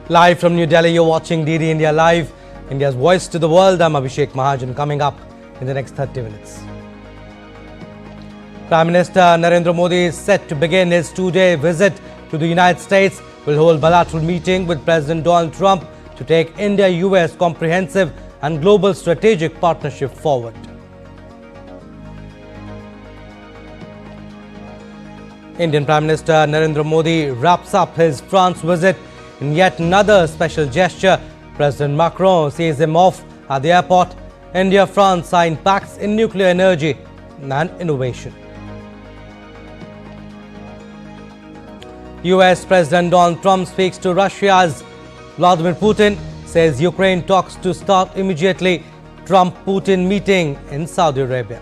Live from New Delhi, you're watching DD India Live, India's voice to the world. I'm Abhishek Mahajan. Coming up in the next 30 minutes. Prime Minister Narendra Modi is set to begin his two-day visit to the United States. Will hold bilateral meeting with President Donald Trump to take India-US comprehensive and global strategic partnership forward. Indian Prime Minister Narendra Modi wraps up his France visit in yet another special gesture. President Macron sees him off at the airport. India-France sign pacts in nuclear energy and innovation. US President Donald Trump speaks to Russia's Vladimir Putin, says Ukraine talks to start immediately. Trump-Putin meeting in Saudi Arabia.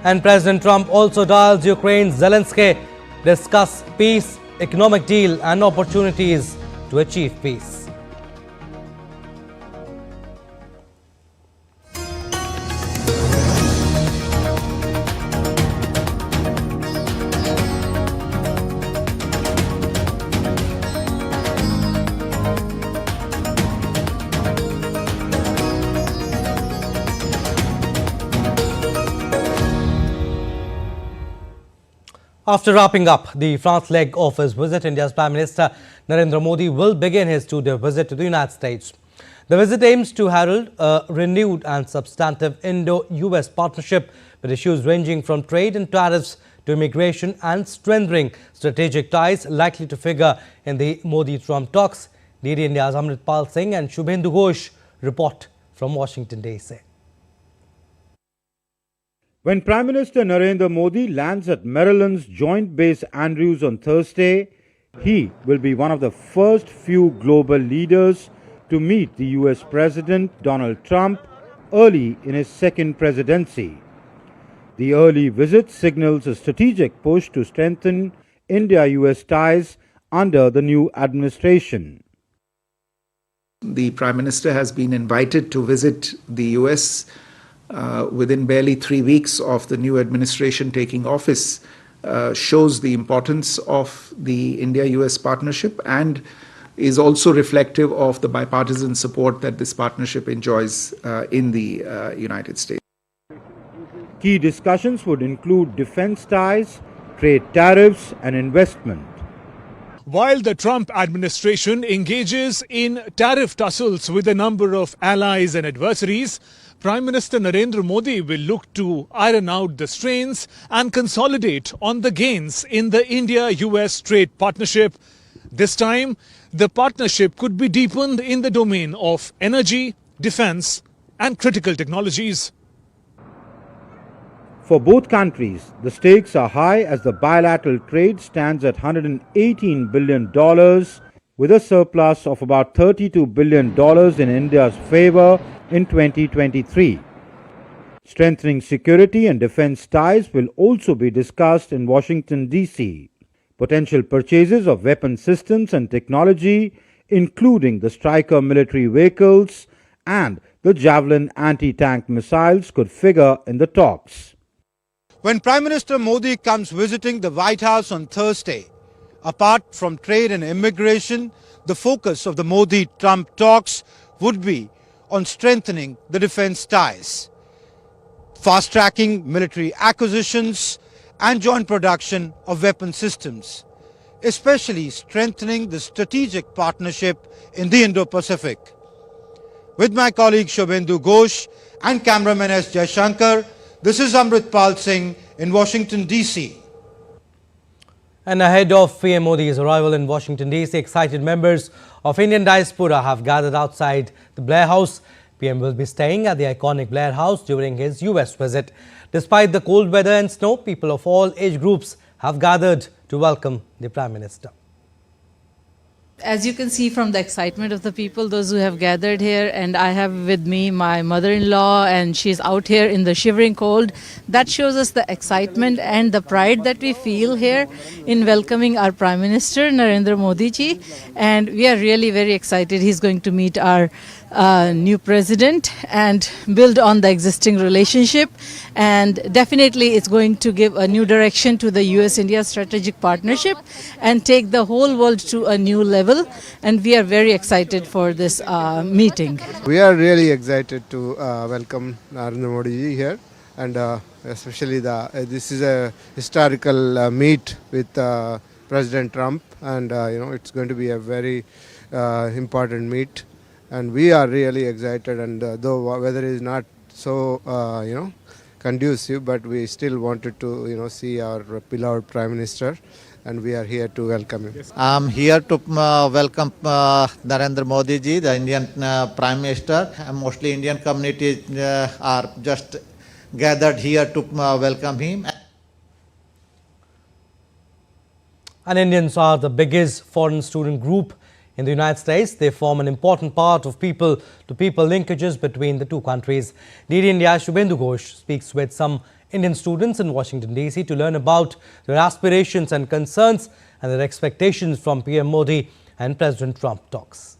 And President Trump also dials Ukraine's Zelensky, discuss peace, economic deal and opportunities to achieve peace. After wrapping up the France leg of his visit, India's Prime Minister Narendra Modi will begin his two-day visit to the United States. The visit aims to herald a renewed and substantive Indo-US partnership with issues ranging from trade and tariffs to immigration and strengthening strategic ties likely to figure in the Modi-Trump talks. DD India's Amritpal Singh and Shubhendu Ghosh report from Washington, D.C. When Prime Minister Narendra Modi lands at Maryland's Joint Base Andrews on Thursday, he will be one of the first few global leaders to meet the US President Donald Trump early in his second presidency. The early visit signals a strategic push to strengthen India-US ties under the new administration. The Prime Minister has been invited to visit the US within barely 3 weeks of the new administration taking office, shows the importance of the India-US partnership and is also reflective of the bipartisan support that this partnership enjoys in the United States. Key discussions would include defense ties, trade tariffs and investment. While the Trump administration engages in tariff tussles with a number of allies and adversaries, Prime Minister Narendra Modi will look to iron out the strains and consolidate on the gains in the India-US trade partnership. This time, the partnership could be deepened in the domain of energy, defense and critical technologies. For both countries, the stakes are high as the bilateral trade stands at $118 billion, with a surplus of about $32 billion in India's favor in 2023. Strengthening security and defense ties will also be discussed in Washington, D.C. Potential purchases of weapon systems and technology, including the Stryker military vehicles and the Javelin anti-tank missiles, could figure in the talks. When Prime Minister Modi comes visiting the White House on Thursday, apart from trade and immigration, the focus of the Modi-Trump talks would be on strengthening the defense ties, fast-tracking military acquisitions and joint production of weapon systems, especially strengthening the strategic partnership in the Indo-Pacific. With my colleague Shubhendu Ghosh and cameraman S. Jaishankar, this is Amritpal Singh in Washington, D.C. And ahead of PM Modi's arrival in Washington, D.C., excited members of Indian Diaspora have gathered outside the Blair House. PM will be staying at the iconic Blair House during his US visit. Despite the cold weather and snow, people of all age groups have gathered to welcome the Prime Minister. As you can see from the excitement of the people, those who have gathered here, and I have with me my mother-in-law, and she's out here in the shivering cold. That shows us the excitement and the pride that we feel here in welcoming our Prime Minister, Narendra Modi ji. And we are really very excited. He's going to meet our new president and build on the existing relationship. And definitely it's going to give a new direction to the US-India strategic partnership and take the whole world to a new level. And we are very excited for this meeting. We are really excited to welcome Narendra Modi ji here, and especially this is a historical meet with President Trump, and it's going to be a very important meet, and we are really excited. And though weather is not so conducive, but we still wanted to see our beloved Prime Minister, and we are here to welcome him. I'm here to welcome Narendra Modi ji, the Indian Prime Minister. Mostly Indian communities are just gathered here to welcome him. And Indians are the biggest foreign student group in the United States. They form an important part of people-to-people linkages between the two countries. DD India's Shubhendu Ghosh speaks with some Indian students in Washington, D.C. to learn about their aspirations and concerns and their expectations from PM Modi and President Trump talks.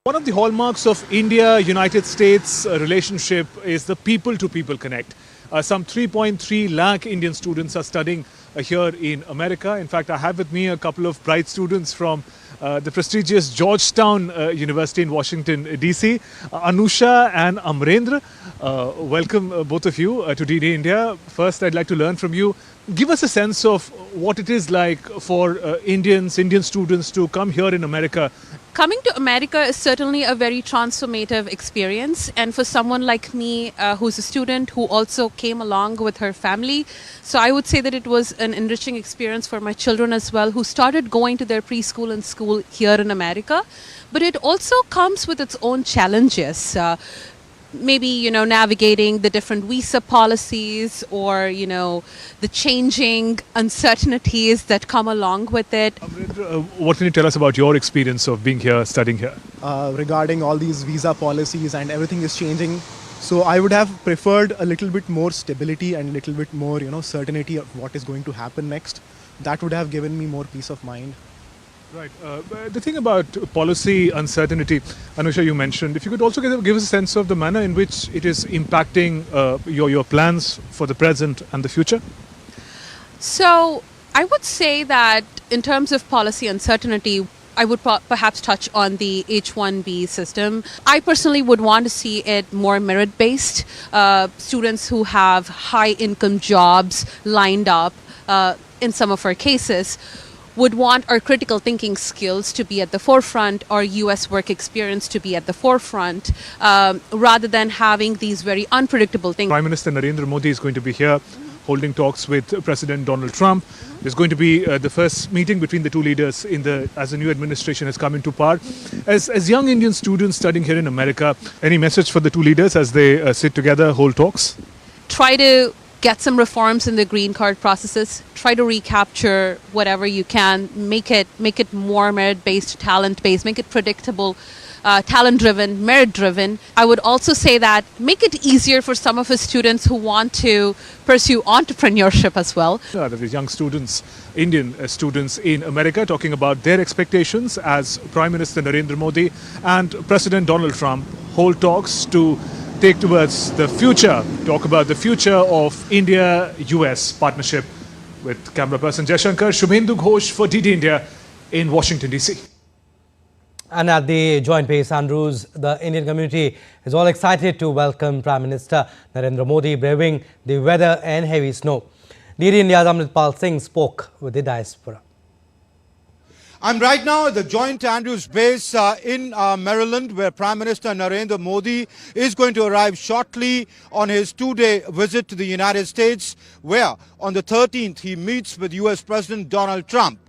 One of the hallmarks of India-United States relationship is the people-to-people connect. Some 3.3 lakh Indian students are studying here in America. In fact, I have with me a couple of bright students from the prestigious Georgetown University in Washington, D.C. Anusha and Amrendra. Welcome both of you to DD India. First, I'd like to learn from you. Give us a sense of what it is like for Indian students to come here in America. Coming to America is certainly a very transformative experience, and for someone like me who's a student who also came along with her family, so I would say that it was an enriching experience for my children as well, who started going to their preschool and school here in America. But it also comes with its own challenges. Maybe, navigating the different visa policies or, the changing uncertainties that come along with it. What can you tell us about your experience of being here, studying here? Regarding all these visa policies and everything is changing. So I would have preferred a little bit more stability and a little bit more, certainty of what is going to happen next. That would have given me more peace of mind. Right. The thing about policy uncertainty, Anusha, you mentioned, if you could also give us a sense of the manner in which it is impacting your plans for the present and the future? So I would say that in terms of policy uncertainty, I would perhaps touch on the H-1B system. I personally would want to see it more merit-based. Students who have high-income jobs lined up, in some of our cases, would want our critical thinking skills to be at the forefront, or US work experience to be at the forefront, rather than having these very unpredictable things. Prime Minister Narendra Modi is going to be here holding talks with President Donald Trump. There's going to be the first meeting between the two leaders as the new administration has come into power. As young Indian students studying here in America, any message for the two leaders as they sit together, hold talks? Try to get some reforms in the green card processes. Try to recapture whatever you can. Make it more merit-based, talent-based. Make it predictable, talent-driven, merit-driven. I would also say that make it easier for some of his students who want to pursue entrepreneurship as well. These young students, Indian students in America, talking about their expectations as Prime Minister Narendra Modi and President Donald Trump hold talks to take towards the future, talk about the future of India-US partnership. With camera person Jaishankar, Shubhendu Ghosh for DD India in Washington, D.C. And at the Joint Base Andrews, the Indian community is all excited to welcome Prime Minister Narendra Modi, braving the weather and heavy snow. DD India's Amritpal Singh spoke with the Diaspora. I'm right now at the Joint Andrews Base in Maryland, where Prime Minister Narendra Modi is going to arrive shortly on his two-day visit to the United States, where on the 13th he meets with US President Donald Trump.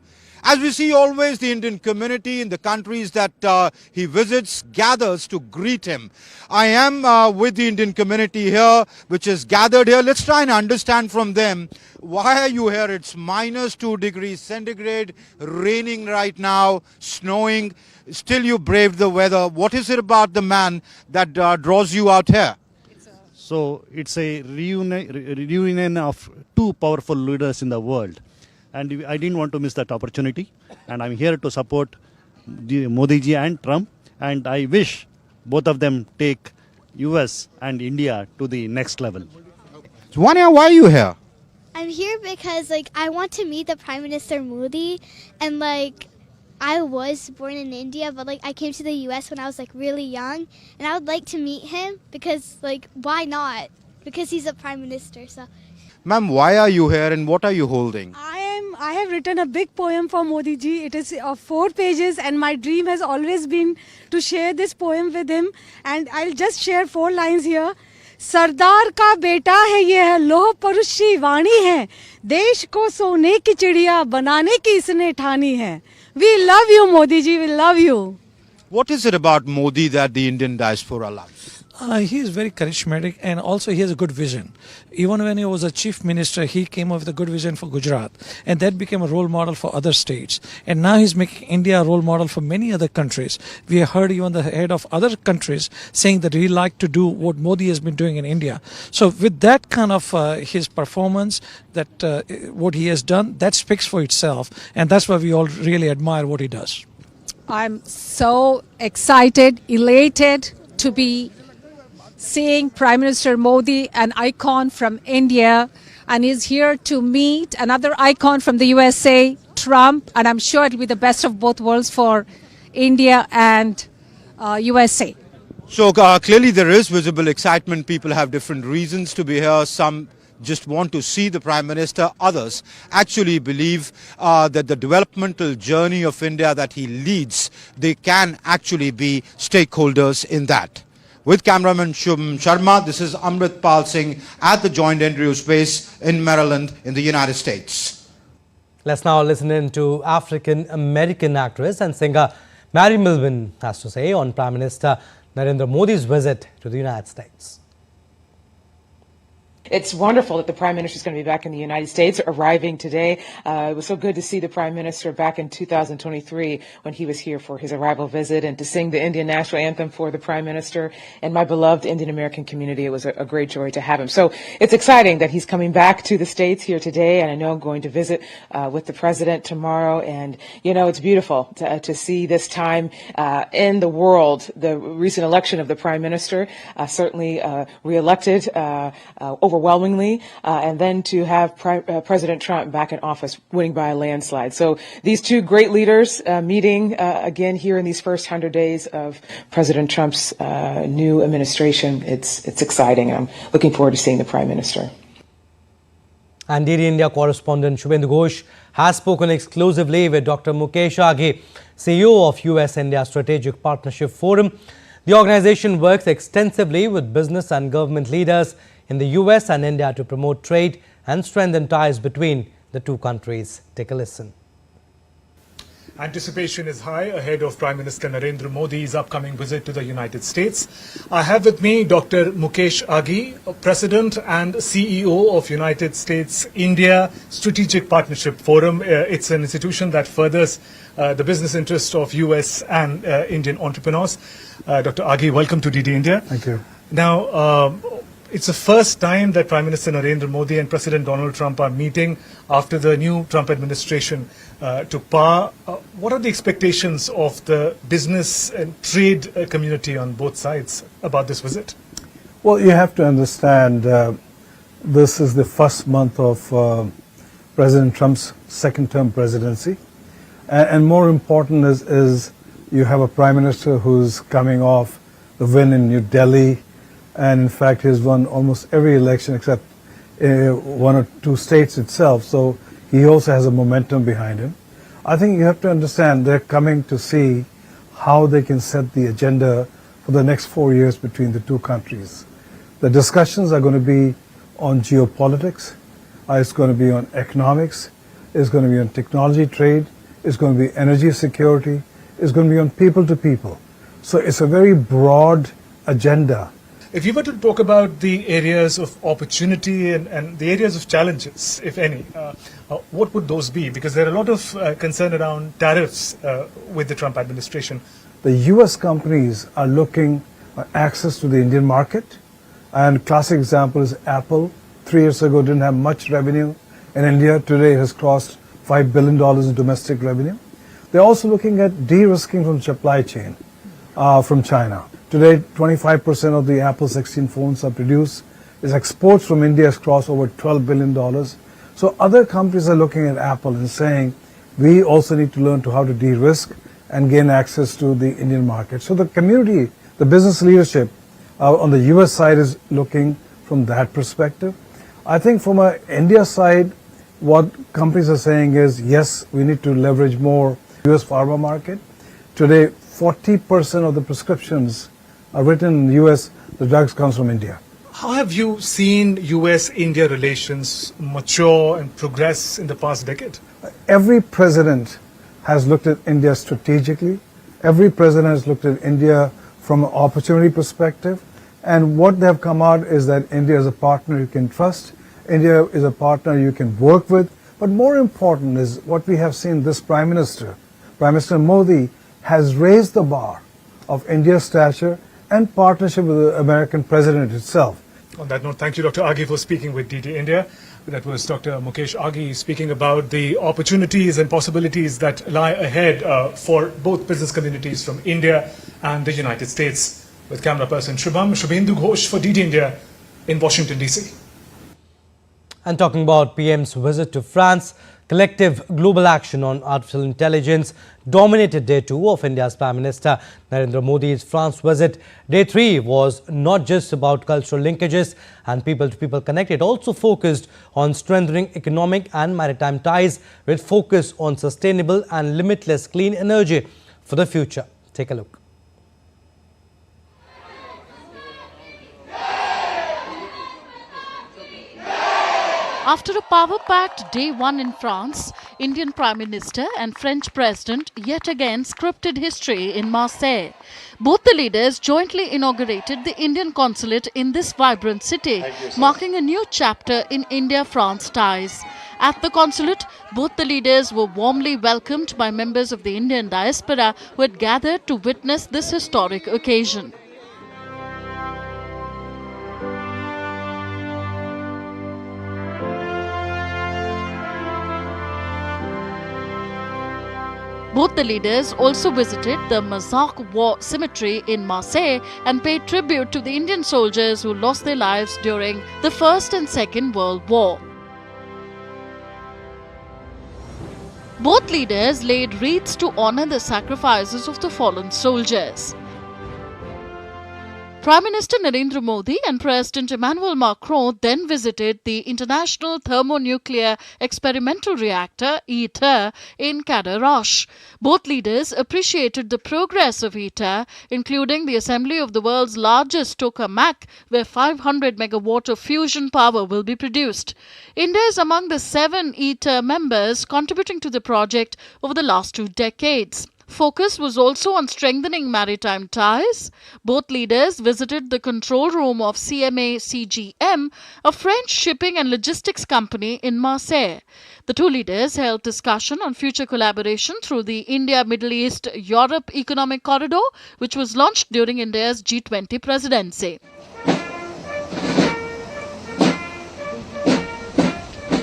As we see always, the Indian community in the countries that he visits gathers to greet him. I am with the Indian community here, which is gathered here. Let's try and understand from them, why are you here? It's -2 degrees centigrade, raining right now, snowing. Still you braved the weather. What is it about the man that draws you out here? So it's a reunion of two powerful leaders in the world. And I didn't want to miss that opportunity. And I'm here to support Modi ji and Trump. and I wish both of them take US and India to the next level. Vanya, why are you here? I'm here because I want to meet the Prime Minister Modi, and I was born in India, but I came to the US when I was really young, and I would like to meet him because why not? Because he's a Prime Minister. So Ma'am, why are you here and what are you holding? I have written a big poem for Modi ji. It is of 4 pages, and my dream has always been to share this poem with him, and I'll just share 4 lines here. सरदार का बेटा है यह लोह पुरुष की वाणी है, देश को सोने की चिड़िया बनाने की इसने ठानी है. We love you, Modi ji, we love you. What is it about Modi that the Indian diaspora loves? He is very charismatic, and also he has a good vision. Even when he was a chief minister, he came up with a good vision for Gujarat, and that became a role model for other states. And now he's making India a role model for many other countries. We have heard even the head of other countries saying that he like to do what Modi has been doing in India. So with that kind of his performance, that what he has done, that speaks for itself, and that's why we all really admire what he does. I'm so excited, elated to be seeing Prime Minister Modi, an icon from India, and he's here to meet another icon from the USA, Trump, and I'm sure it'll be the best of both worlds for India and USA. So clearly there is visible excitement. People have different reasons to be here. Some just want to see the Prime Minister. Others actually believe that the developmental journey of India that he leads, they can actually be stakeholders in that. With cameraman Shubham Sharma, this is Amrit Pal Singh at the Joint Entry Space in Maryland in the United States. Let's now listen in to African-American actress and singer Mary Milvin has to say on Prime Minister Narendra Modi's visit to the United States. It's wonderful that the Prime Minister is going to be back in the United States, arriving today. It was so good to see the Prime Minister back in 2023 when he was here for his arrival visit, and to sing the Indian National Anthem for the Prime Minister and my beloved Indian American community. It was a great joy to have him. So it's exciting that he's coming back to the States here today, and I know I'm going to visit with the President tomorrow. And, you know, it's beautiful to see this time in the world, the recent election of the Prime Minister, certainly reelected overwhelmingly, and then to have President Trump back in office, winning by a landslide. So these two great leaders meeting again here in these first 100 days of President Trump's new administration. It's exciting. I'm looking forward to seeing the Prime Minister. And DD India correspondent Shubhendu Ghosh has spoken exclusively with Dr. Mukesh Aghi, CEO of US-India Strategic Partnership Forum. The organization works extensively with business and government leaders in the US and India to promote trade and strengthen ties between the two countries. Take a listen. Anticipation is high ahead of Prime Minister Narendra Modi's upcoming visit to the United States. I have with me Dr. Mukesh Aghi, President and CEO of United States India Strategic Partnership Forum. It's an institution that furthers the business interest of US and Indian entrepreneurs. Dr. Aghi, welcome to DD India. Thank you. Now, it's the first time that Prime Minister Narendra Modi and President Donald Trump are meeting after the new Trump administration took power. What are the expectations of the business and trade community on both sides about this visit? Well, you have to understand this is the first month of President Trump's second-term presidency. And more important is you have a Prime Minister who's coming off the win in New Delhi. And in fact, he's won almost every election except 1 or 2 states itself. So he also has a momentum behind him. I think you have to understand they're coming to see how they can set the agenda for the next 4 years between the two countries. The discussions are going to be on geopolitics. It's going to be on economics. It's going to be on technology trade. It's going to be energy security. It's going to be on people to people. So it's a very broad agenda. If you were to talk about the areas of opportunity and the areas of challenges, if any, what would those be? Because there are a lot of concern around tariffs with the Trump administration. The US companies are looking at access to the Indian market. And classic example is Apple. 3 years ago didn't have much revenue in India. Today it has crossed $5 billion in domestic revenue. They're also looking at de-risking from supply chain. from China. Today, 25% of the Apple 16 phones are produced. Its exports from India has crossed over $12 billion. So other countries are looking at Apple and saying, we also need to learn how to de-risk and gain access to the Indian market. So the community, the business leadership on the US side is looking from that perspective. I think from an India side, what companies are saying is, yes, we need to leverage more US pharma market. Today, 40% of the prescriptions are written in the US, the drugs comes from India. How have you seen US-India relations mature and progress in the past decade? Every president has looked at India strategically. Every president has looked at India from an opportunity perspective. And what they have come out is that India is a partner you can trust. India is a partner you can work with. But more important is what we have seen this Prime Minister Modi, has raised the bar of India's stature and partnership with the American president itself. On that note, thank you, Dr. Aghi, for speaking with DT India. That was Dr. Mukesh Aghi speaking about the opportunities and possibilities that lie ahead for both business communities from India and the United States. With camera person Shubhendu Ghosh for DT India in Washington, D.C. And talking about PM's visit to France, collective global action on artificial intelligence dominated day 2 of India's Prime Minister Narendra Modi's France visit. Day 3 was not just about cultural linkages and people-to-people connect. It also focused on strengthening economic and maritime ties with focus on sustainable and limitless clean energy for the future. Take a look. After a power-packed day 1 in France, Indian Prime Minister and French President yet again scripted history in Marseille. Both the leaders jointly inaugurated the Indian consulate in this vibrant city, marking a new chapter in India-France ties. At the consulate, both the leaders were warmly welcomed by members of the Indian diaspora who had gathered to witness this historic occasion. Both the leaders also visited the Mazark War Cemetery in Marseille and paid tribute to the Indian soldiers who lost their lives during the First and Second World War. Both leaders laid wreaths to honor the sacrifices of the fallen soldiers. Prime Minister Narendra Modi and President Emmanuel Macron then visited the International Thermonuclear Experimental Reactor ITER in Cadarache. Both leaders appreciated the progress of ITER, including the assembly of the world's largest tokamak, where 500 megawatt of fusion power will be produced. India is among the 7 ITER members contributing to the project over the last 2 decades. Focus was also on strengthening maritime ties. Both leaders visited the control room of CMA-CGM, a French shipping and logistics company in Marseille. The two leaders held discussion on future collaboration through the India-Middle East-Europe Economic Corridor, which was launched during India's G20 presidency.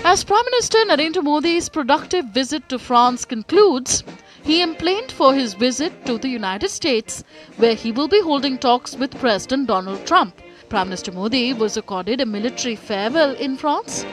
As Prime Minister Narendra Modi's productive visit to France concludes, he emplained for his visit to the United States, where he will be holding talks with President Donald Trump. Prime Minister Modi was accorded a military farewell in France.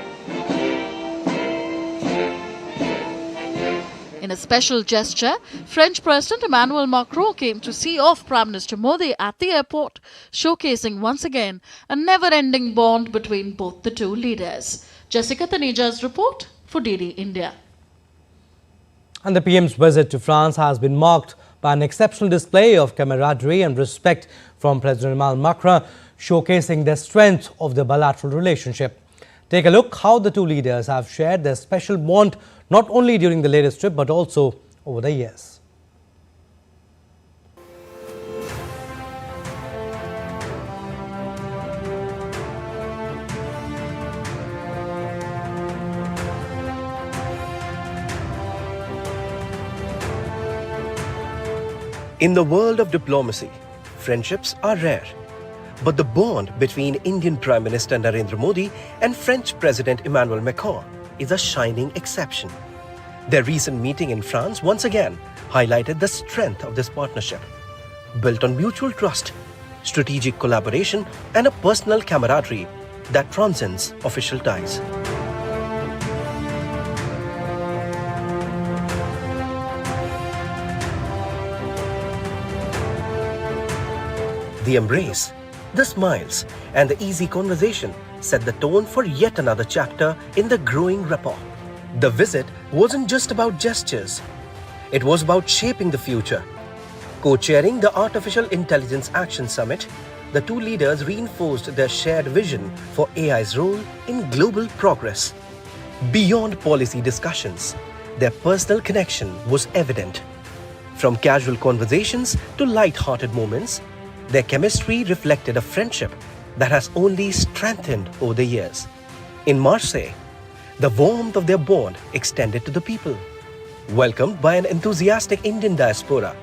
In a special gesture, French President Emmanuel Macron came to see off Prime Minister Modi at the airport, showcasing once again a never-ending bond between both the two leaders. Jessica Taneja's report for DD India. And the PM's visit to France has been marked by an exceptional display of camaraderie and respect from President Emmanuel Macron, showcasing the strength of the bilateral relationship. Take a look how the two leaders have shared their special bond not only during the latest trip but also over the years. In the world of diplomacy, friendships are rare. But the bond between Indian Prime Minister Narendra Modi and French President Emmanuel Macron is a shining exception. Their recent meeting in France once again highlighted the strength of this partnership. built on mutual trust, strategic collaboration, and a personal camaraderie that transcends official ties. The embrace, the smiles, and the easy conversation set the tone for yet another chapter in the growing rapport. The visit wasn't just about gestures. It was about shaping the future. Co-chairing the Artificial Intelligence Action Summit, the two leaders reinforced their shared vision for AI's role in global progress. Beyond policy discussions, their personal connection was evident. From casual conversations to light-hearted moments, their chemistry reflected a friendship that has only strengthened over the years. In Marseille, the warmth of their bond extended to the people. Welcomed by an enthusiastic Indian diaspora,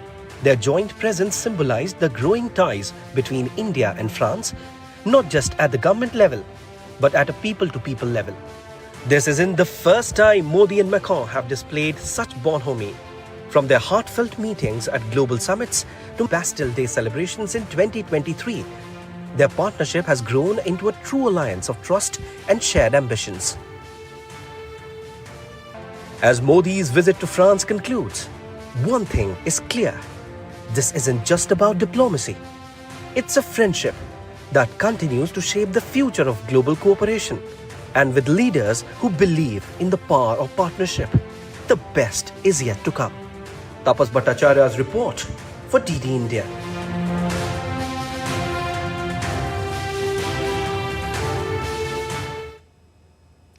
their joint presence symbolized the growing ties between India and France, not just at the government level, but at a people-to-people level. This isn't the first time Modi and Macron have displayed such bonhomie. From their heartfelt meetings at global summits to Bastille Day celebrations in 2023, their partnership has grown into a true alliance of trust and shared ambitions. As Modi's visit to France concludes, one thing is clear. This isn't just about diplomacy. It's a friendship that continues to shape the future of global cooperation. And with leaders who believe in the power of partnership, the best is yet to come. Tapas Bhattacharya's report for DD India.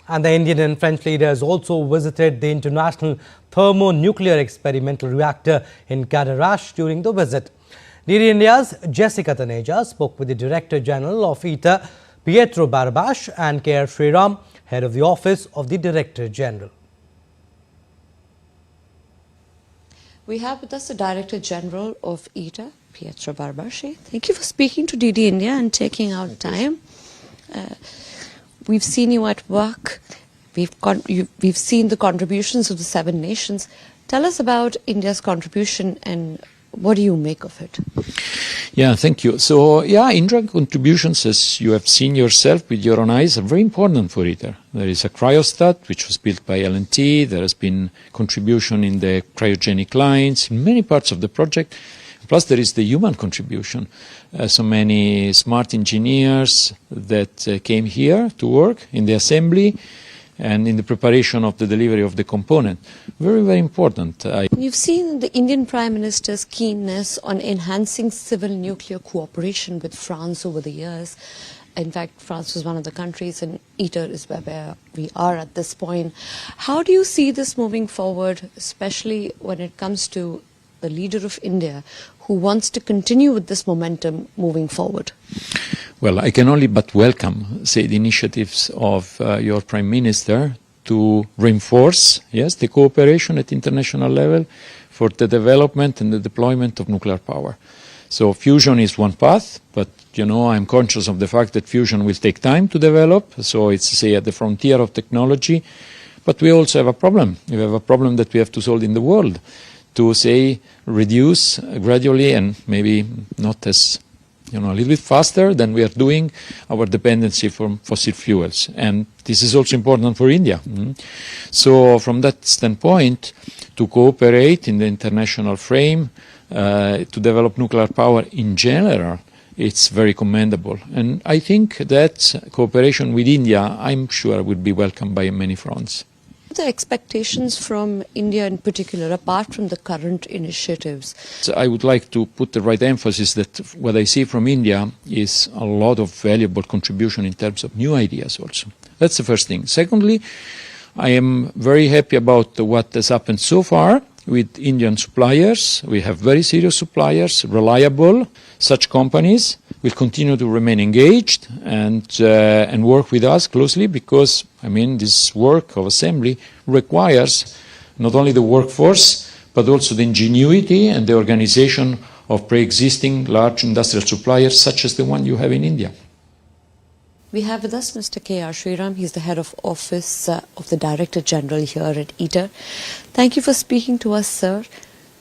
And the Indian and French leaders also visited the International Thermonuclear Experimental Reactor in Cadarache during the visit. DD India's Jessica Taneja spoke with the Director General of ITER, Pietro Barbash, and K.R. Sriram, head of the Office of the Director General. We have with us the Director General of ITER, Pietro Barbash. Thank you for speaking to DD India and taking out time. We've seen you at work. We've seen the contributions of the 7 nations. Tell us about India's contribution and what do you make of it? Yeah, thank you. So, Indian contributions, as you have seen yourself with your own eyes, are very important for ITER. There is a cryostat, which was built by L&T. There has been contribution in the cryogenic lines, in many parts of the project. Plus, there is the human contribution. So many smart engineers that came here to work in the assembly and in the preparation of the delivery of the component. Very, very important. You've seen the Indian Prime Minister's keenness on enhancing civil nuclear cooperation with France over the years. In fact, France was one of the countries and ITER is where we are at this point. How do you see this moving forward, especially when it comes to the leader of India who wants to continue with this momentum moving forward? Well, I can only but welcome, say, the initiatives of your Prime Minister to reinforce, the cooperation at international level for the development and the deployment of nuclear power. So fusion is one path, but, I'm conscious of the fact that fusion will take time to develop. So it's, say, at the frontier of technology. But we also have a problem. We have a problem that we have to solve in the world to, say, reduce gradually and maybe not as a little bit faster than we are doing our dependency from fossil fuels. And this is also important for India. So from that standpoint, to cooperate in the international frame, to develop nuclear power in general, it's very commendable. And I think that cooperation with India, I'm sure, would be welcomed by many fronts. The expectations from India in particular, apart from the current initiatives? So I would like to put the right emphasis that what I see from India is a lot of valuable contribution in terms of new ideas also. That's the first thing. Secondly, I am very happy about what has happened so far with Indian suppliers. We have very serious suppliers, reliable. Such companies will continue to remain engaged and work with us closely because, this work of assembly requires not only the workforce, but also the ingenuity and the organization of pre-existing large industrial suppliers such as the one you have in India. We have with us Mr. K.R. Sriram. He's the head of office of the Director General here at ITER. Thank you for speaking to us, sir.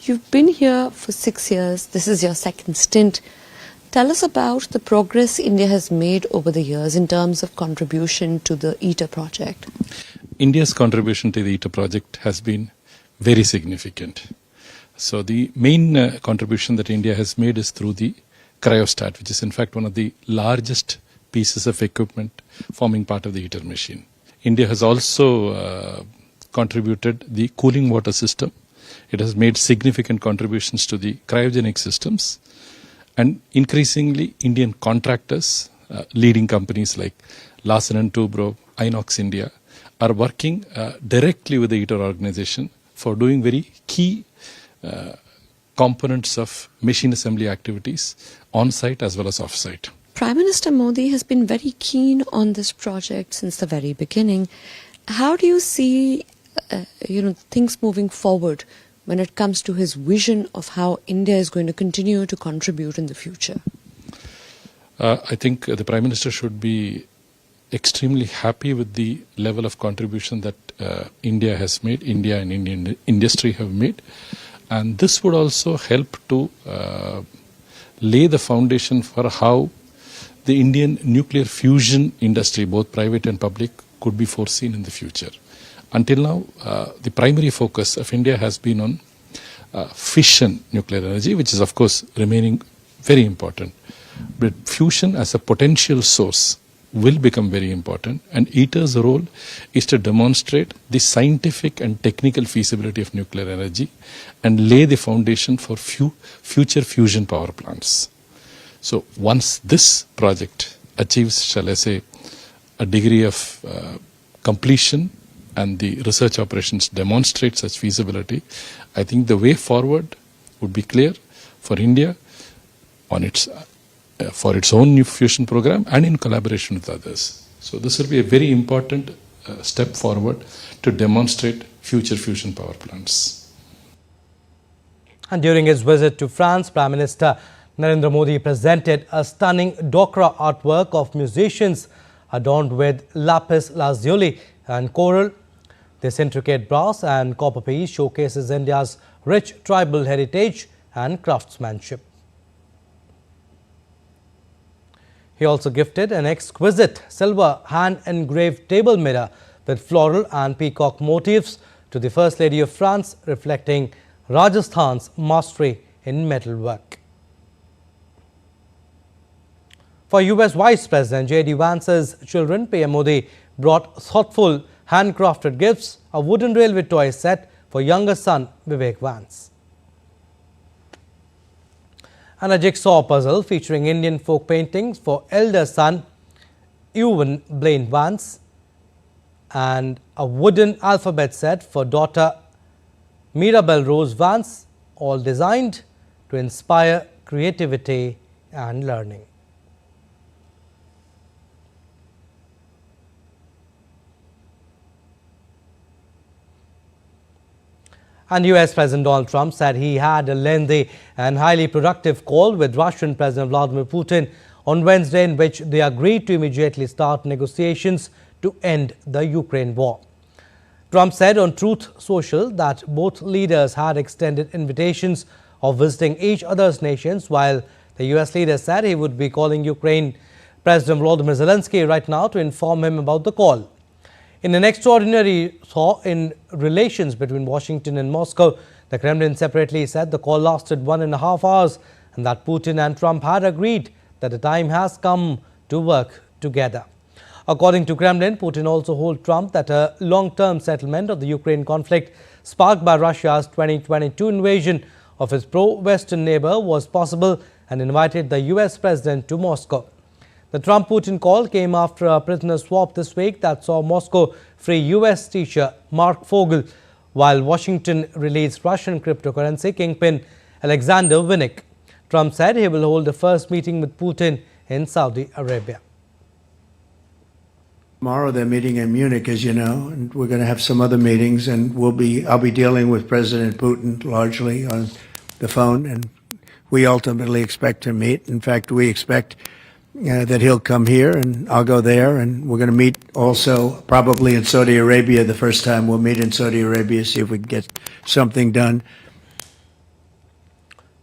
You've been here for 6 years. This is your second stint. Tell us about the progress India has made over the years in terms of contribution to the ITER project. India's contribution to the ITER project has been very significant. So the main contribution that India has made is through the cryostat, which is in fact one of the largest pieces of equipment forming part of the ITER machine. India has also contributed the cooling water system. It has made significant contributions to the cryogenic systems, and increasingly Indian contractors, leading companies like Larsen & Toubro, Inox India, are working directly with the ITER organization for doing very key components of machine assembly activities on-site as well as off-site. Prime Minister Modi has been very keen on this project since the very beginning. How do you see things moving forward when it comes to his vision of how India is going to continue to contribute in the future? I think the Prime Minister should be extremely happy with the level of contribution that India has made, India and Indian industry have made. And this would also help to lay the foundation for how the Indian nuclear fusion industry, both private and public, could be foreseen in the future. Until now, the primary focus of India has been on fission nuclear energy, which is of course remaining very important. But fusion as a potential source will become very important, and ITER's role is to demonstrate the scientific and technical feasibility of nuclear energy and lay the foundation for future fusion power plants. So once this project achieves, shall I say, a degree of completion and the research operations demonstrate such feasibility, I think the way forward would be clear for India on its for its own new fusion program and in collaboration with others. So this will be a very important step forward to demonstrate future fusion power plants. And during his visit to France, Prime Minister Narendra Modi presented a stunning Dokra artwork of musicians adorned with lapis lazuli and coral. This intricate brass and copper piece showcases India's rich tribal heritage and craftsmanship. He also gifted an exquisite silver hand-engraved table mirror with floral and peacock motifs to the First Lady of France, reflecting Rajasthan's mastery in metalwork. For US Vice President J.D. Vance's children, PM Modi brought thoughtful handcrafted gifts, a wooden railway toy set for younger son Vivek Vance, and a jigsaw puzzle featuring Indian folk paintings for elder son Ewan Blaine Vance, and a wooden alphabet set for daughter Mirabelle Rose Vance, all designed to inspire creativity and learning. And US President Donald Trump said he had a lengthy and highly productive call with Russian President Vladimir Putin on Wednesday, in which they agreed to immediately start negotiations to end the Ukraine war. Trump said on Truth Social that both leaders had extended invitations of visiting each other's nations, while the US leader said he would be calling Ukraine President Volodymyr Zelensky right now to inform him about the call. In an extraordinary thaw in relations between Washington and Moscow, the Kremlin separately said the call lasted 1.5 hours and that Putin and Trump had agreed that the time has come to work together. According to Kremlin, Putin also told Trump that a long-term settlement of the Ukraine conflict sparked by Russia's 2022 invasion of his pro-Western neighbor was possible and invited the US president to Moscow. The Trump-Putin call came after a prisoner swap this week that saw Moscow free US teacher Mark Fogel, while Washington released Russian cryptocurrency kingpin Alexander Vinnik. Trump said he will hold the first meeting with Putin in Saudi Arabia. Tomorrow they're meeting in Munich, as you know, and we're going to have some other meetings, and I'll be dealing with President Putin largely on the phone, and we ultimately expect to meet. In fact, we expect that he'll come here and I'll go there, and we're going to meet also probably in Saudi Arabia the first time. We'll meet in Saudi Arabia, see if we can get something done.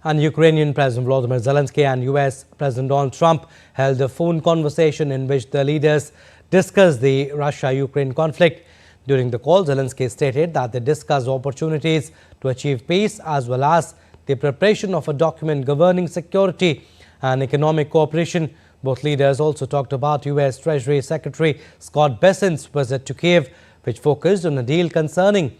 And Ukrainian President Volodymyr Zelensky and US President Donald Trump held a phone conversation in which the leaders discussed the Russia-Ukraine conflict. During the call, Zelensky stated that they discussed opportunities to achieve peace as well as the preparation of a document governing security and economic cooperation. Both leaders also talked about US Treasury Secretary Scott Bessent's visit to Kiev, which focused on a deal concerning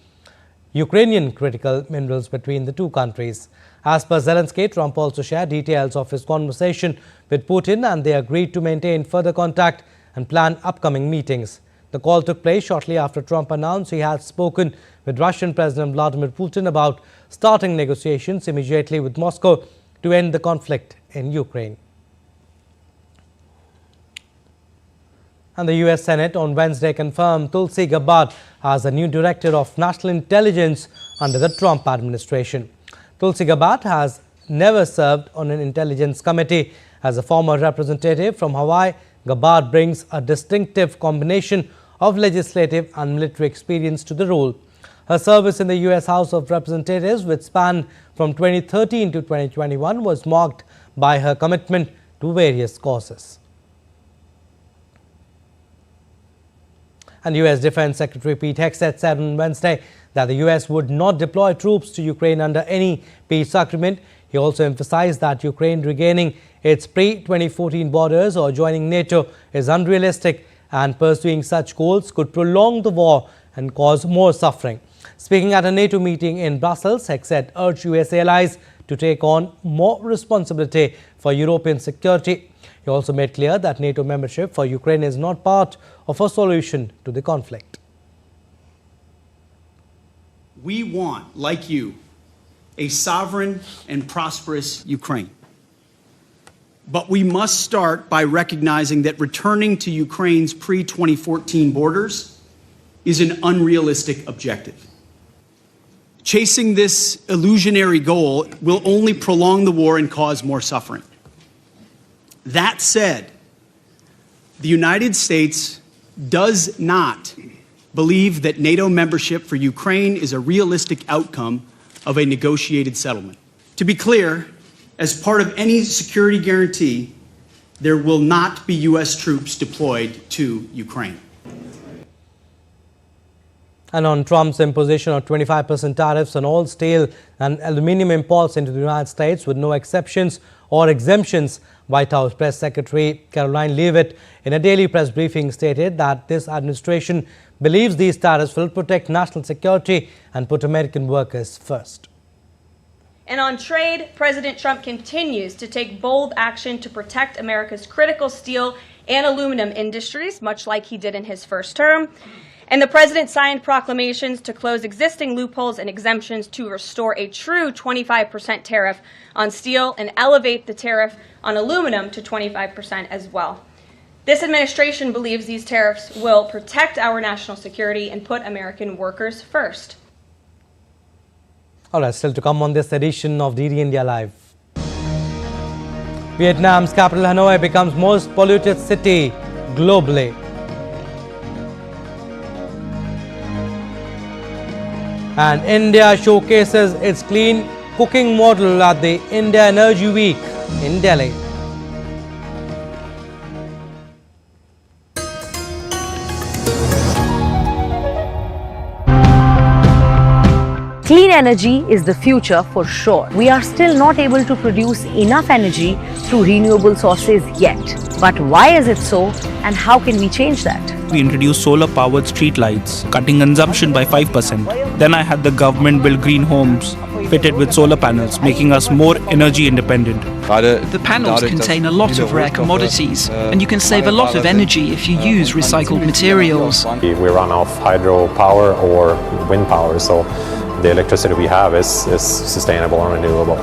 Ukrainian critical minerals between the two countries. As per Zelensky, Trump also shared details of his conversation with Putin, and they agreed to maintain further contact and plan upcoming meetings. The call took place shortly after Trump announced he had spoken with Russian President Vladimir Putin about starting negotiations immediately with Moscow to end the conflict in Ukraine. And the US Senate on Wednesday confirmed Tulsi Gabbard as the new Director of National Intelligence under the Trump administration. Tulsi Gabbard has never served on an intelligence committee. As a former representative from Hawaii, Gabbard brings a distinctive combination of legislative and military experience to the role. Her service in the US House of Representatives, which spanned from 2013 to 2021, was marked by her commitment to various causes. And US Defense Secretary Pete Hegseth said on Wednesday that the US would not deploy troops to Ukraine under any peace agreement. He also emphasized that Ukraine regaining its pre-2014 borders or joining NATO is unrealistic, and pursuing such goals could prolong the war and cause more suffering. Speaking at a NATO meeting in Brussels, Hegseth urged US allies to take on more responsibility for European security. He also made clear that NATO membership for Ukraine is not part of a solution to the conflict. We want, like you, a sovereign and prosperous Ukraine. But we must start by recognizing that returning to Ukraine's pre-2014 borders is an unrealistic objective. Chasing this illusionary goal will only prolong the war and cause more suffering. That said, the United States does not believe that NATO membership for Ukraine is a realistic outcome of a negotiated settlement. To be clear, as part of any security guarantee, there will not be U.S. troops deployed to Ukraine. And on Trump's imposition of 25% tariffs on all steel and aluminum imports into the United States with no exceptions or exemptions, White House Press Secretary Caroline Leavitt in a daily press briefing stated that this administration believes these tariffs will protect national security and put American workers first. And on trade, President Trump continues to take bold action to protect America's critical steel and aluminum industries, much like he did in his first term. And the president signed proclamations to close existing loopholes and exemptions to restore a true 25% tariff on steel and elevate the tariff on aluminum to 25% as well. This administration believes these tariffs will protect our national security and put American workers first. All right, still to come on this edition of DD India Live. Vietnam's capital Hanoi becomes most polluted city globally. And India showcases its clean cooking model at the India Energy Week in Delhi. Clean energy is the future for sure. We are still not able to produce enough energy through renewable sources yet. But why is it so, and how can we change that? We introduced solar-powered streetlights, cutting consumption by 5%. Then I had the government build green homes fitted with solar panels, making us more energy independent. The panels contain a lot of rare commodities, and you can save a lot of energy if you use recycled materials. We run off hydropower or wind power, so the electricity we have is sustainable and renewable.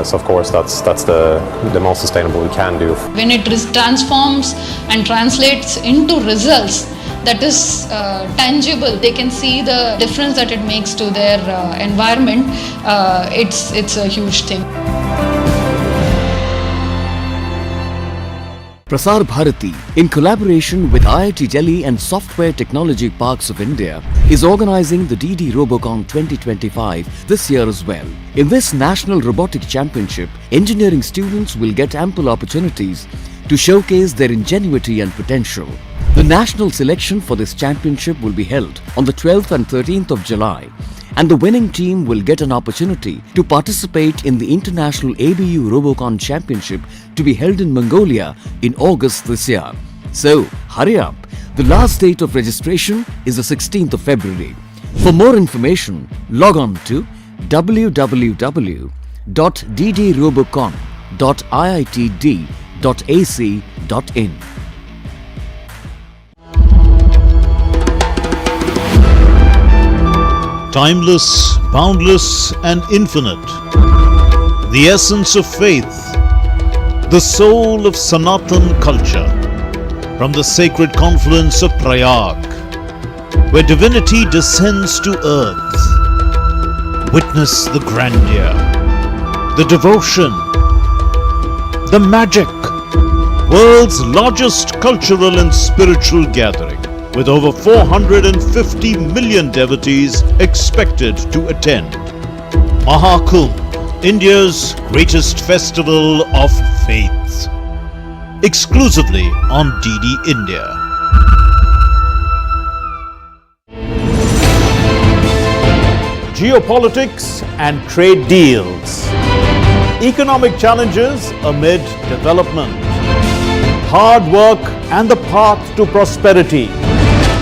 So of course that's the most sustainable we can do. When it transforms and translates into results that is tangible, they can see the difference that it makes to their environment. It's a huge thing. Prasar Bharati, in collaboration with IIT Delhi and Software Technology Parks of India, is organizing the DD Robocon 2025 this year as well. In this National Robotic Championship, engineering students will get ample opportunities to showcase their ingenuity and potential. The national selection for this championship will be held on the 12th and 13th of July, and the winning team will get an opportunity to participate in the International ABU Robocon Championship to be held in Mongolia in August this year. So, hurry up. The last date of registration is the 16th of February. For more information, log on to www.ddrobocon.iitd.ac.in. Timeless, boundless and infinite, the essence of faith, the soul of Sanatan culture, from the sacred confluence of Prayag, where divinity descends to earth. Witness the grandeur, the devotion, the magic, world's largest cultural and spiritual gathering, with over 450 million devotees expected to attend. Mahakumbh, India's greatest festival of faith. Exclusively on DD India. Geopolitics and trade deals. Economic challenges amid development. Hard work and the path to prosperity.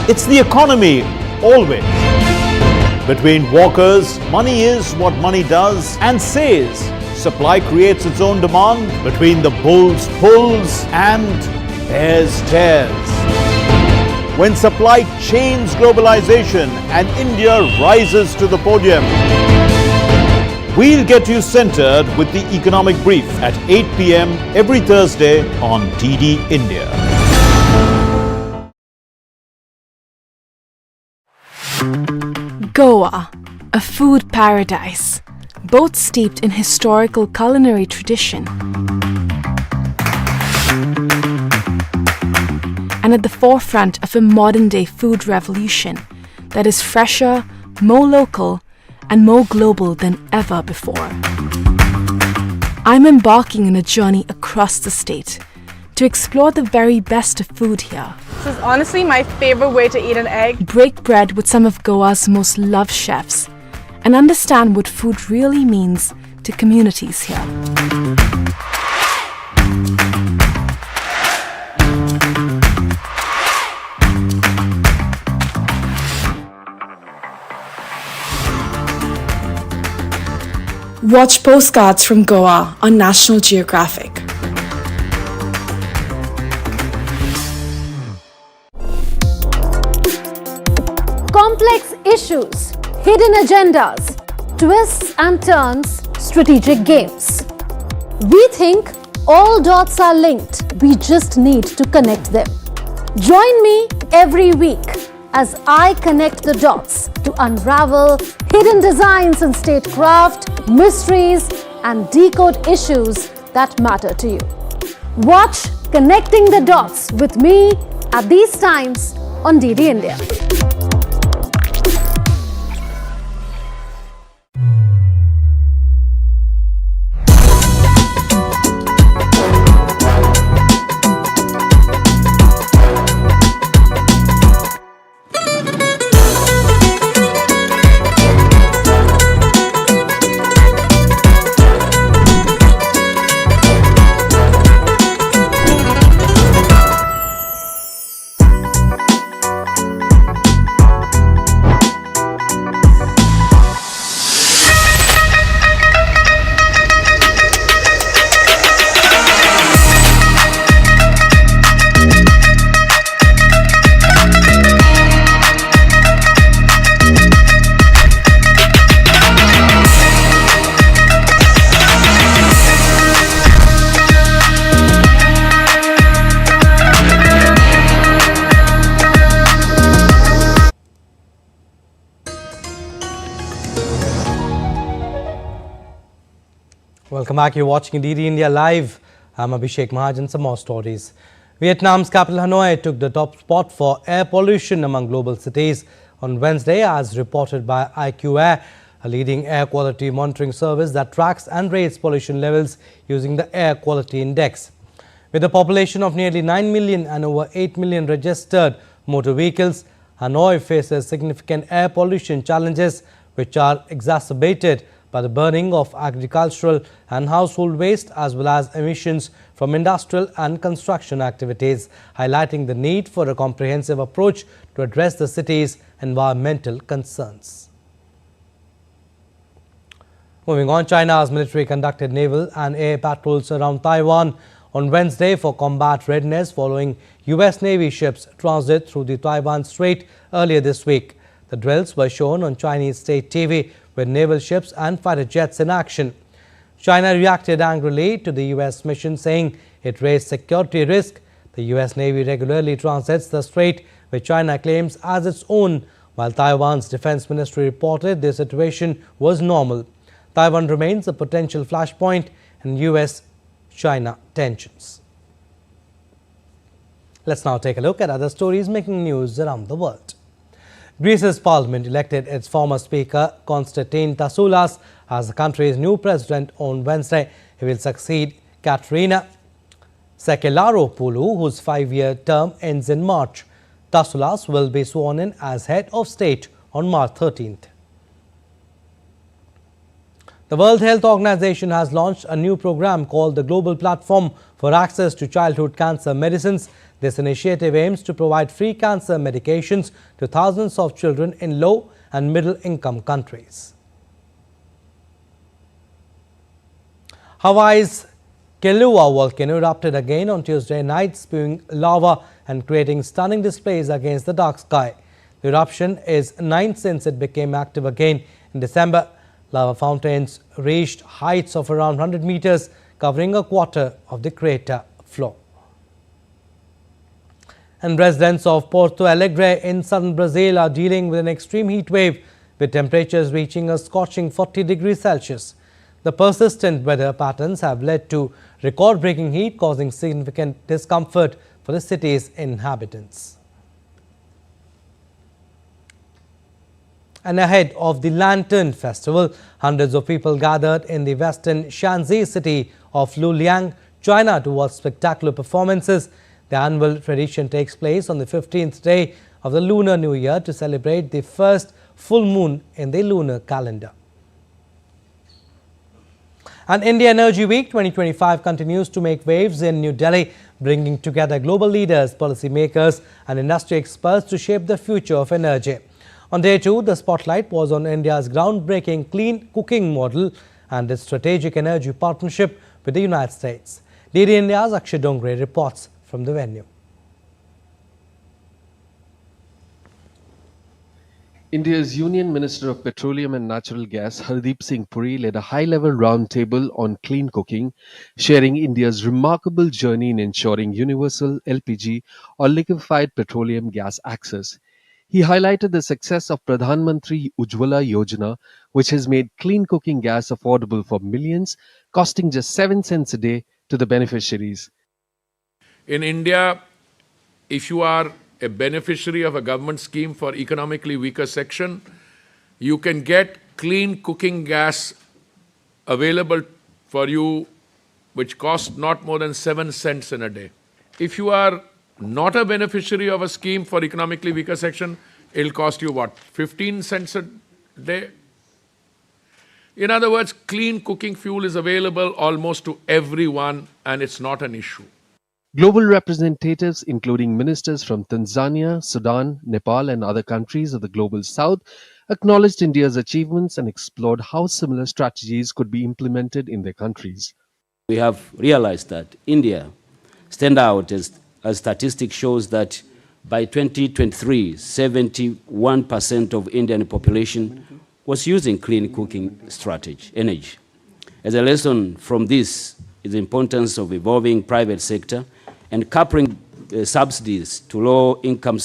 It's the economy, always. Between walkers, money is what money does and says. Supply creates its own demand. Between the bulls pulls and bears tears. When supply chains globalization and India rises to the podium, we'll get you centered with the economic brief at 8 p.m. every Thursday on DD India. Goa, a food paradise, both steeped in historical culinary tradition and at the forefront of a modern-day food revolution that is fresher, more local, and more global than ever before. I'm embarking on a journey across the state to explore the very best of food here. This is honestly my favorite way to eat an egg. Break bread with some of Goa's most loved chefs and understand what food really means to communities here. Watch postcards from Goa on National Geographic. Complex issues, hidden agendas, twists and turns, strategic games. We think all dots are linked, we just need to connect them. Join me every week as I connect the dots to unravel hidden designs in statecraft, mysteries, and decode issues that matter to you. Watch Connecting the Dots with me at these times on DD India. Welcome back. You're watching DD India Live. I'm Abhishek Mahajan. Some more stories. Vietnam's capital Hanoi took the top spot for air pollution among global cities on Wednesday, as reported by IQ Air, a leading air quality monitoring service that tracks and rates pollution levels using the Air Quality Index. With a population of nearly 9 million and over 8 million registered motor vehicles, Hanoi faces significant air pollution challenges, which are exacerbated by the burning of agricultural and household waste as well as emissions from industrial and construction activities, highlighting the need for a comprehensive approach to address the city's environmental concerns. Moving on, China's military conducted naval and air patrols around Taiwan on Wednesday for combat readiness following U.S. Navy ships transit through the Taiwan Strait earlier this week. The drills were shown on Chinese state TV with naval ships and fighter jets in action. China reacted angrily to the U.S. mission, saying it raised security risk. The U.S. Navy regularly transits the strait, which China claims as its own, while Taiwan's defense ministry reported the situation was normal. Taiwan remains a potential flashpoint in U.S.-China tensions. Let's now take a look at other stories making news around the world. Greece's parliament elected its former speaker, Konstantin Tasoulas, as the country's new president on Wednesday. He will succeed Katerina Sakellaro-Poulou, whose 5-year term ends in March. Tasoulas will be sworn in as head of state on March 13th. The World Health Organization has launched a new program called the Global Platform for Access to Childhood Cancer Medicines. This initiative aims to provide free cancer medications to thousands of children in low and middle income countries. Hawaii's Kailua volcano erupted again on Tuesday night, spewing lava and creating stunning displays against the dark sky. The eruption is 9th since it became active again in December. Lava fountains reached heights of around 100 meters, covering a quarter of the crater floor. And residents of Porto Alegre in southern Brazil are dealing with an extreme heat wave, with temperatures reaching a scorching 40 degrees Celsius. The persistent weather patterns have led to record-breaking heat, causing significant discomfort for the city's inhabitants. And ahead of the Lantern Festival, hundreds of people gathered in the western Shanxi city of Luliang, China, to watch spectacular performances. The annual tradition takes place on the 15th day of the Lunar New Year to celebrate the first full moon in the lunar calendar. And India Energy Week 2025 continues to make waves in New Delhi, bringing together global leaders, policymakers and industry experts to shape the future of energy. On day 2, the spotlight was on India's groundbreaking clean cooking model and its strategic energy partnership with the United States. DD India's Akshay Dongre reports from the venue. India's Union Minister of Petroleum and Natural Gas, Hardeep Singh Puri, led a high-level roundtable on clean cooking, sharing India's remarkable journey in ensuring universal LPG or liquefied petroleum gas access. He highlighted the success of Pradhan Mantri Ujjwala Yojana, which has made clean cooking gas affordable for millions, costing just 7 cents a day to the beneficiaries. In India, if you are a beneficiary of a government scheme for economically weaker section, you can get clean cooking gas available for you, which costs not more than 7 cents in a day. If you are not a beneficiary of a scheme for economically weaker section, it'll cost you what, 15 cents a day? In other words, clean cooking fuel is available almost to everyone, and it's not an issue. Global representatives, including ministers from Tanzania, Sudan, Nepal, and other countries of the Global South, acknowledged India's achievements and explored how similar strategies could be implemented in their countries. We have realized that India stands out as statistics shows that by 2023, 71% of Indian population was using clean cooking energy. As a lesson from this is the importance of evolving private sector and coupling subsidies to low-income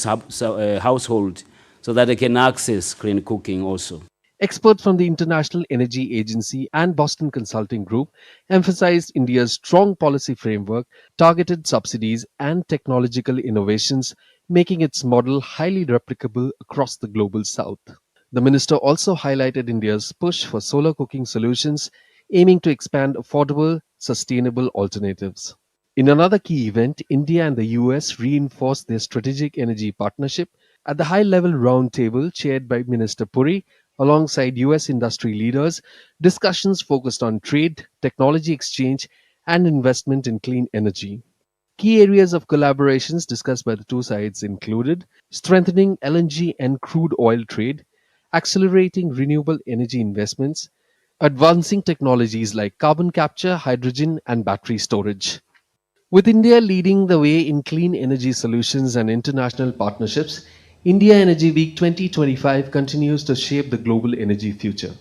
households so that they can access clean cooking also. Experts from the International Energy Agency and Boston Consulting Group emphasized India's strong policy framework, targeted subsidies, and technological innovations, making its model highly replicable across the global south. The minister also highlighted India's push for solar cooking solutions, aiming to expand affordable, sustainable alternatives. In another key event, India and the US reinforced their strategic energy partnership at the high-level roundtable chaired by Minister Puri alongside US industry leaders. Discussions focused on trade, technology exchange, and investment in clean energy. Key areas of collaborations discussed by the two sides included strengthening LNG and crude oil trade, accelerating renewable energy investments, advancing technologies like carbon capture, hydrogen, and battery storage. With India leading the way in clean energy solutions and international partnerships, India Energy Week 2025 continues to shape the global energy future.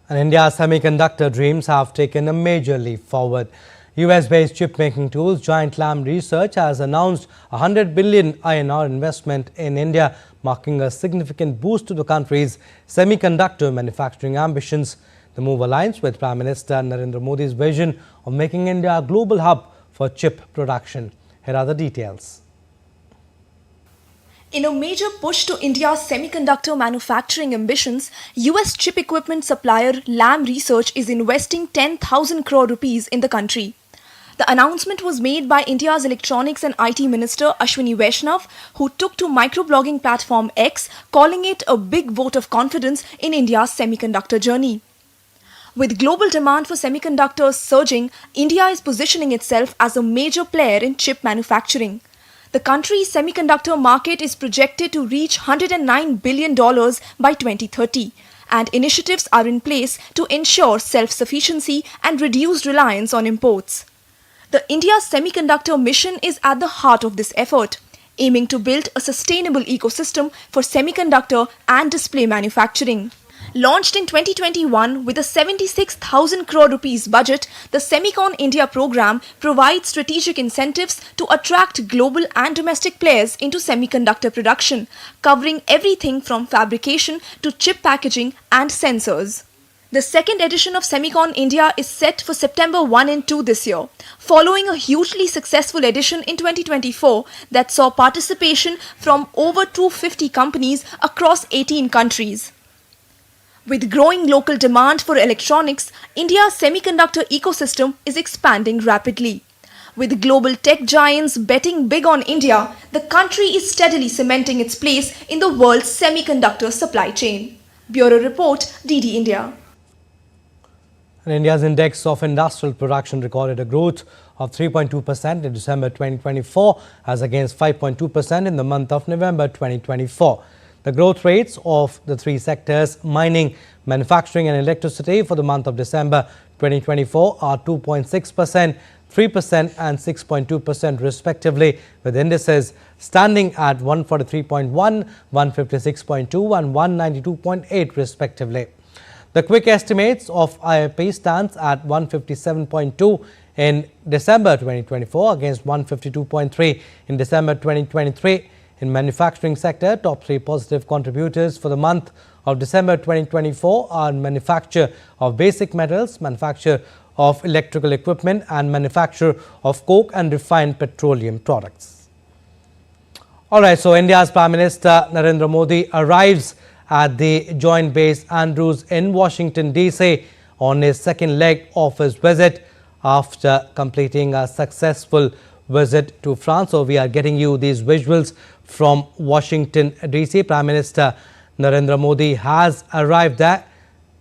And India's semiconductor dreams have taken a major leap forward. US-based chip-making tools giant Lam Research has announced a 100 billion INR investment in India, marking a significant boost to the country's semiconductor manufacturing ambitions. The move aligns with Prime Minister Narendra Modi's vision of making India a global hub for chip production. Here are the details. In a major push to India's semiconductor manufacturing ambitions, US chip equipment supplier Lam Research is investing 10,000 crore rupees in the country. The announcement was made by India's Electronics and IT Minister Ashwini Vaishnav, who took to microblogging platform X, calling it a big vote of confidence in India's semiconductor journey. With global demand for semiconductors surging, India is positioning itself as a major player in chip manufacturing. The country's semiconductor market is projected to reach $109 billion by 2030, and initiatives are in place to ensure self-sufficiency and reduced reliance on imports. The India Semiconductor Mission is at the heart of this effort, aiming to build a sustainable ecosystem for semiconductor and display manufacturing. Launched in 2021 with a 76,000 crore rupees budget, the Semicon India program provides strategic incentives to attract global and domestic players into semiconductor production, covering everything from fabrication to chip packaging and sensors. The second edition of Semicon India is set for September 1 and 2 this year, following a hugely successful edition in 2024 that saw participation from over 250 companies across 18 countries. With growing local demand for electronics, India's semiconductor ecosystem is expanding rapidly. With global tech giants betting big on India, the country is steadily cementing its place in the world's semiconductor supply chain. Bureau Report, DD India. And India's index of industrial production recorded a growth of 3.2% in December 2024 as against 5.2% in the month of November 2024. The growth rates of the three sectors, mining, manufacturing and electricity, for the month of December 2024 are 2.6%, 3% and 6.2% respectively, with indices standing at 143.1, 156.2 and 192.8 respectively. The quick estimates of IIP stands at 157.2 in December 2024 against 152.3 in December 2023. In manufacturing sector, top three positive contributors for the month of December 2024 are manufacture of basic metals, manufacture of electrical equipment and manufacture of coke and refined petroleum products. Alright, so India's Prime Minister Narendra Modi arrives at the Joint Base Andrews in Washington DC on his second leg of his visit after completing a successful visit to France. So we are getting you these visuals from Washington DC. Prime Minister Narendra Modi has arrived there.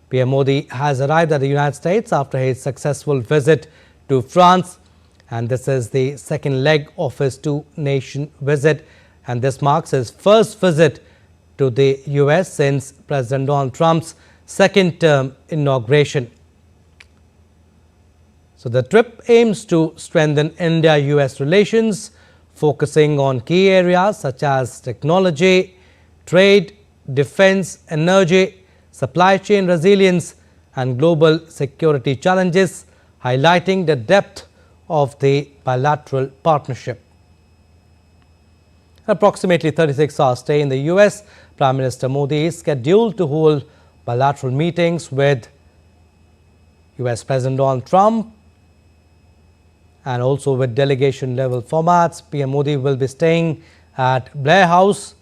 PM Modi has arrived at the United States after his successful visit to France, and this is the second leg of his two-nation visit, and this marks his first visit to the US since President Donald Trump's second term inauguration. So the trip aims to strengthen India-US relations, focusing on key areas such as technology, trade, defense, energy, supply chain resilience and global security challenges, highlighting the depth of the bilateral partnership. Approximately 36 hours stay in the US, Prime Minister Modi is scheduled to hold bilateral meetings with US President Donald Trump and also with delegation level formats. PM Modi will be staying at Blair House,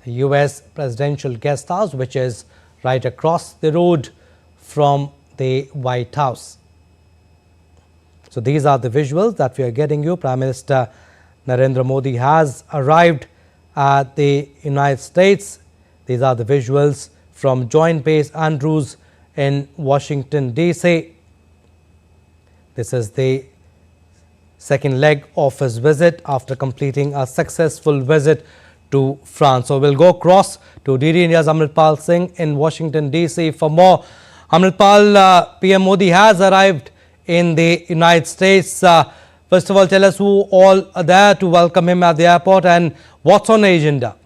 the US presidential guest house, which is right across the road from the White House. So these are the visuals that we are getting you. Prime Minister Narendra Modi has arrived at the United States. These are the visuals from Joint Base Andrews in Washington, D.C. This is the second leg of his visit after completing a successful visit to France. So we'll go across to DD India's Amritpal Singh in Washington, D.C. for more. Amritpal, PM Modi has arrived in the United States. First of all, tell us who all are there to welcome him at the airport and what's on the agenda.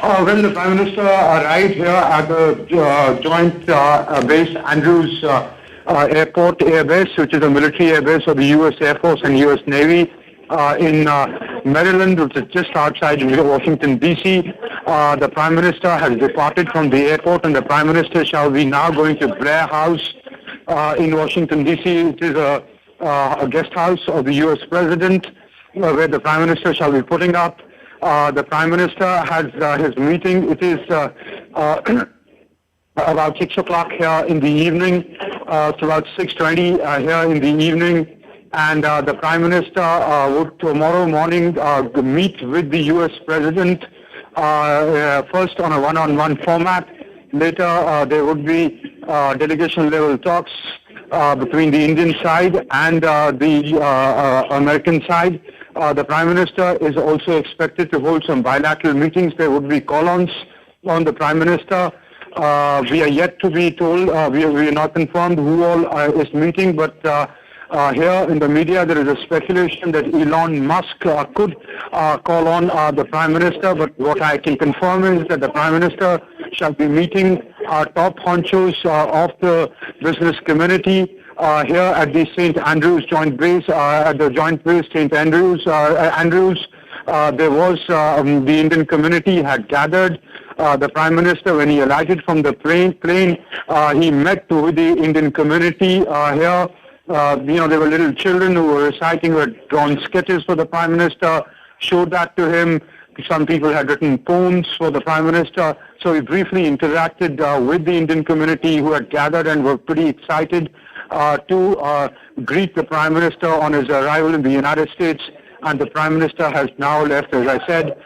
Well, the Prime Minister arrived here at the Joint Base Andrews Airport Air Base, which is a military air base of the U.S. Air Force and U.S. Navy in Maryland, which is just outside Washington, D.C. The Prime Minister has departed from the airport, and the Prime Minister shall be now going to Blair House in Washington, D.C. It is a guest house of the U.S. President, where the Prime Minister shall be putting up. The Prime Minister has his meeting. It is about 6 o'clock here in the evening. It's about 6:20 here in the evening. And the Prime Minister would tomorrow morning meet with the U.S. President, first on a one-on-one format. Later, there would be delegation-level talks between the Indian side and the American side. The Prime Minister is also expected to hold some bilateral meetings. There would be call-ons on the Prime Minister. We are yet to be told, we are not confirmed who all is meeting, but here in the media there is a speculation that Elon Musk could call on the Prime Minister, but what I can confirm is that the Prime Minister shall be meeting top honchos of the business community here at the St. Andrews Joint Base, at the Joint Base St. Andrews. There was the Indian community had gathered. The Prime Minister, when he alighted from the plane, he met with the Indian community here. There were little children who were reciting, who had drawn sketches for the Prime Minister, showed that to him. Some people had written poems for the Prime Minister. So he briefly interacted with the Indian community who had gathered and were pretty excited to greet the Prime Minister on his arrival in the United States. And the Prime Minister has now left, as I said,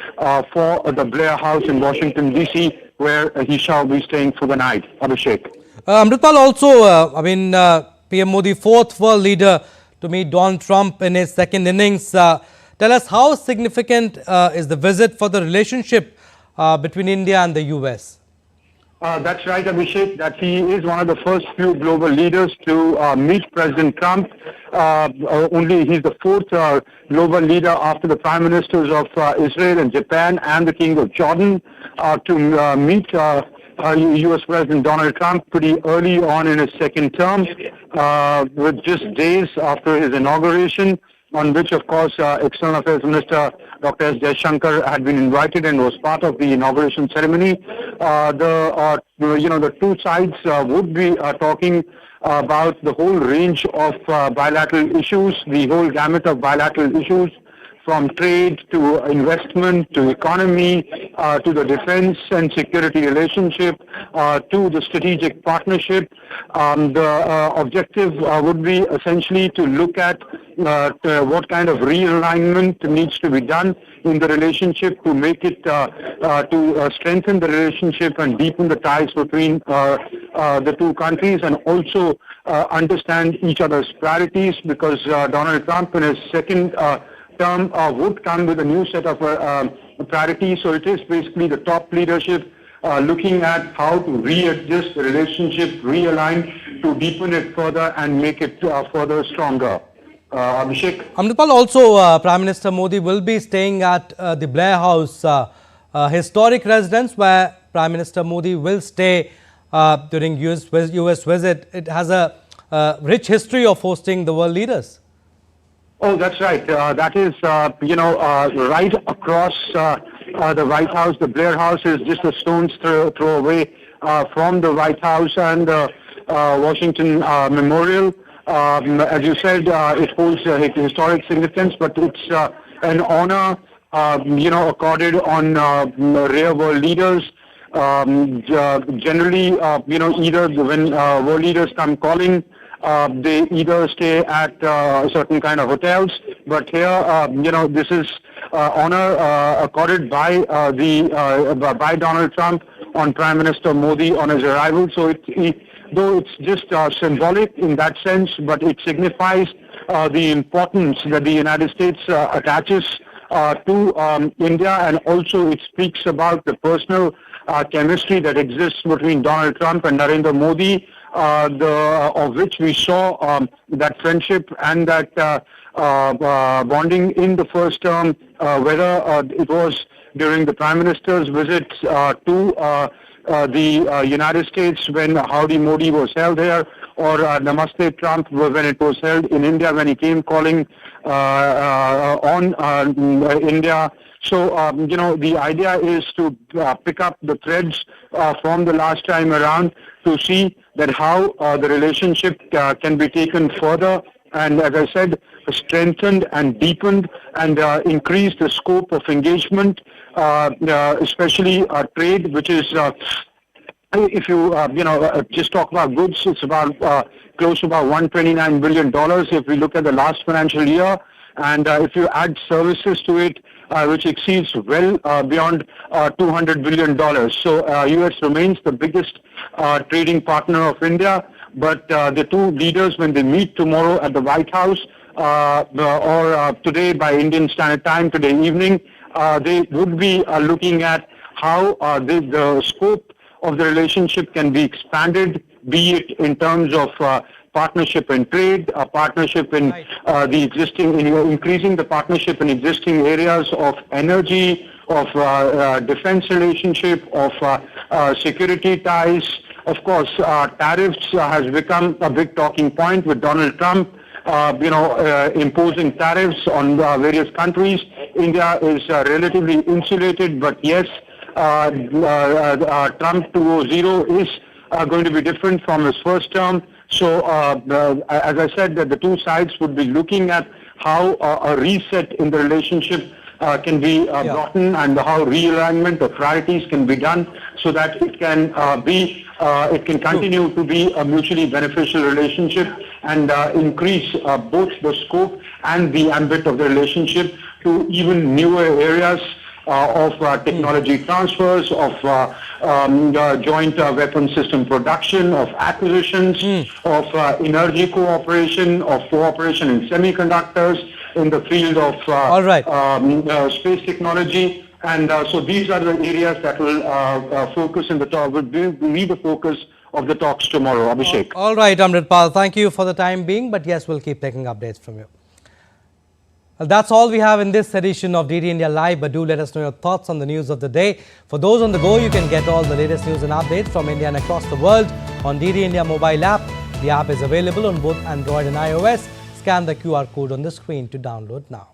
for the Blair House in Washington, D.C., where he shall be staying for the night. Abhishek. Amritpal, also, PM Modi, fourth world leader to meet Donald Trump in his second innings. Tell us how significant is the visit for the relationship between India and the U.S.? That's right, Abhishek, that he is one of the first few global leaders to meet President Trump. He's the fourth global leader after the Prime Ministers of Israel and Japan and the King of Jordan to meet U.S. President Donald Trump pretty early on in his second term, with just days after his inauguration, on which, of course, External Affairs Minister Dr. S. Jaishankar had been invited and was part of the inauguration ceremony. The two sides would be talking about the whole range of bilateral issues, the whole gamut of bilateral issues, from trade to investment to economy to the defense and security relationship to the strategic partnership. The objective would be essentially to look at what kind of realignment needs to be done in the relationship to make it, to strengthen the relationship and deepen the ties between the two countries, and also understand each other's priorities, because Donald Trump in his second term would come with a new set of priorities. So it is basically the top leadership looking at how to readjust the relationship, realign to deepen it further and make it further stronger. Abhishek. Amritpal, also Prime Minister Modi will be staying at the Blair House, historic residence where Prime Minister Modi will stay during US visit. It has a rich history of hosting the world leaders. Oh, that's right. That is, right across the White House. The Blair House is just a stone's throw away from the White House and the Washington Memorial. As you said, it holds historic significance, but it's an honor, accorded on rare world leaders. Generally, either when world leaders come calling, they either stay at certain kind of hotels. But here, this is honor accorded by by Donald Trump on Prime Minister Modi on his arrival. So though it's just symbolic in that sense, but it signifies the importance that the United States attaches to India, and also it speaks about the personal chemistry that exists between Donald Trump and Narendra Modi, of which we saw that friendship and that bonding in the first term, whether it was during the Prime Minister's visit to the United States when Howdy Modi was held here, or Namaste Trump when it was held in India when he came calling on India. So, the idea is to pick up the threads from the last time around to see that how the relationship can be taken further, and as I said, strengthened and deepened and increased the scope of engagement, especially trade, which is, if you, just talk about goods, it's about close to about $129 billion if we look at the last financial year. And if you add services to it, which exceeds well beyond $200 billion. So U.S. remains the biggest trading partner of India. But the two leaders, when they meet tomorrow at the White House, or today by Indian Standard Time, today evening, they would be looking at how the scope of the relationship can be expanded, be it in terms of partnership in trade, a partnership in the existing, increasing the partnership in existing areas of energy, of defense relationship, of security ties. Of course, tariffs has become a big talking point with Donald Trump, imposing tariffs on various countries. India is relatively insulated, but yes, Trump 2.0 is going to be different from his first term. So, as I said, that the two sides would be looking at how a reset in the relationship can be gotten, and how realignment of priorities can be done, so that it can it can continue to be a mutually beneficial relationship, and increase both the scope and the ambit of the relationship to even newer areas of technology transfers, of joint weapon system production, of acquisitions, of energy cooperation, of cooperation in semiconductors, in the field of space technology. And so these are the areas that will focus in the talk, will be the focus of the talks tomorrow. Abhishek. All right, Amritpal, thank you for the time being, but yes, we'll keep taking updates from you. Well, that's all we have in this edition of DD India Live, but do let us know your thoughts on the news of the day. For those on the go, you can get all the latest news and updates from India and across the world on DD India mobile app. The app is available on both Android and iOS. Scan the QR code on the screen to download now.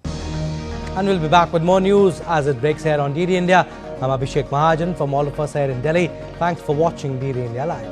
And we'll be back with more news as it breaks here on DD India. I'm Abhishek Mahajan from all of us here in Delhi. Thanks for watching DD India Live.